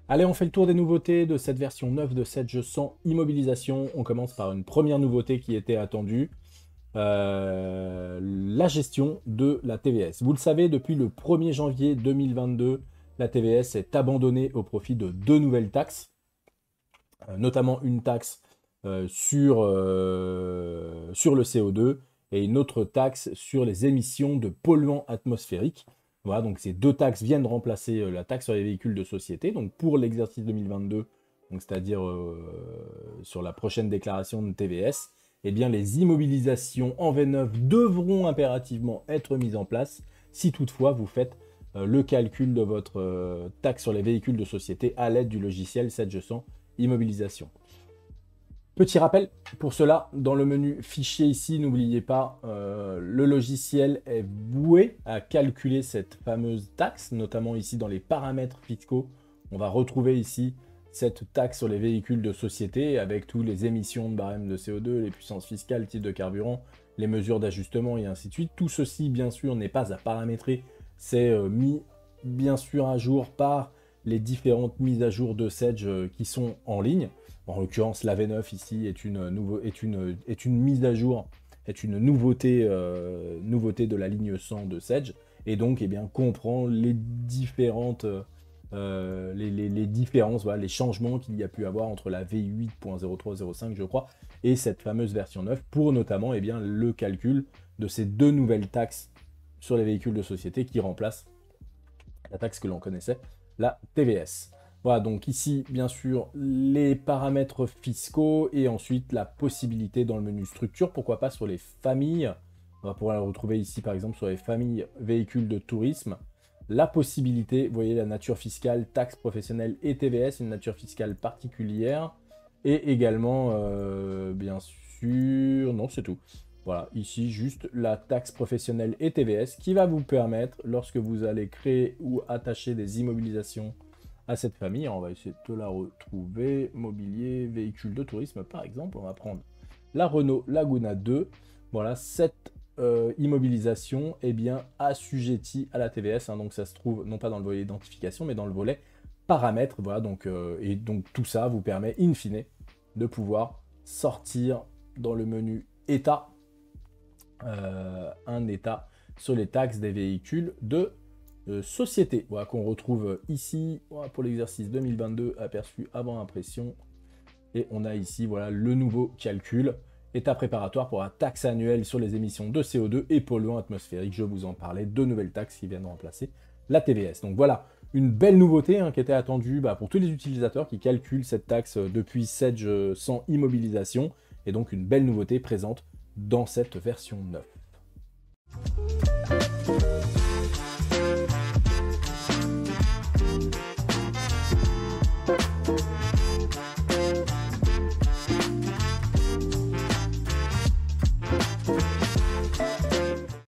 Allez, on fait le tour des nouveautés de cette version 9 de Sedge sans immobilisation. On commence par une première nouveauté qui était attendue, la gestion de la TVS. Vous le savez, depuis le 1er janvier 2022, la TVS est abandonnée au profit de deux nouvelles taxes, notamment une taxe sur le CO2 et une autre taxe sur les émissions de polluants atmosphériques. Voilà, donc ces deux taxes viennent remplacer la taxe sur les véhicules de société. Donc pour l'exercice 2022, c'est-à-dire sur la prochaine déclaration de TVS, eh bien les immobilisations en V9 devront impérativement être mises en place si toutefois vous faites le calcul de votre taxe sur les véhicules de société à l'aide du logiciel 700 immobilisation. Petit rappel, pour cela, dans le menu fichier ici, n'oubliez pas, le logiciel est voué à calculer cette fameuse taxe, notamment ici dans les paramètres fiscaux. On va retrouver ici cette taxe sur les véhicules de société avec toutes les émissions de barème de CO2, les puissances fiscales, type de carburant, les mesures d'ajustement et ainsi de suite. Tout ceci, bien sûr, n'est pas à paramétrer, c'est mis bien sûr à jour par les différentes mises à jour de Sedge qui sont en ligne. En l'occurrence, la V9 ici est une mise à jour, est une nouveauté, nouveauté de la ligne 100 de Sedge, et donc eh bien, comprend les différentes les différences, voilà, les changements qu'il y a pu avoir entre la V8.0305, je crois, et cette fameuse version 9, pour notamment eh bien, le calcul de ces deux nouvelles taxes sur les véhicules de société qui remplacent la taxe que l'on connaissait, la TVS. Voilà, donc ici, bien sûr, les paramètres fiscaux et ensuite la possibilité dans le menu structure, pourquoi pas sur les familles. On va pouvoir la retrouver ici, par exemple, sur les familles véhicules de tourisme. La possibilité, vous voyez, la nature fiscale, taxe professionnelle et TVS, une nature fiscale particulière. Et également, bien sûr, non, c'est tout. Voilà, ici juste la taxe professionnelle et TVS qui va vous permettre, lorsque vous allez créer ou attacher des immobilisations à cette famille, on va essayer de la retrouver, mobilier, véhicule de tourisme par exemple, on va prendre la Renault Laguna 2, voilà, cette immobilisation est bien assujettie à la TVS, hein, donc ça se trouve non pas dans le volet identification, mais dans le volet paramètres, voilà, donc, et donc tout ça vous permet in fine de pouvoir sortir dans le menu état, un état sur les taxes des véhicules de société, voilà, qu'on retrouve ici, voilà, pour l'exercice 2022 aperçu avant impression, et on a ici voilà, le nouveau calcul, état préparatoire pour la taxe annuelle sur les émissions de CO2 et polluants atmosphériques, je vous en parlais, deux nouvelles taxes qui viennent remplacer la TVS. Donc voilà, une belle nouveauté hein, qui était attendue pour tous les utilisateurs qui calculent cette taxe depuis Sedge sans immobilisation, et donc une belle nouveauté présente dans cette version 9.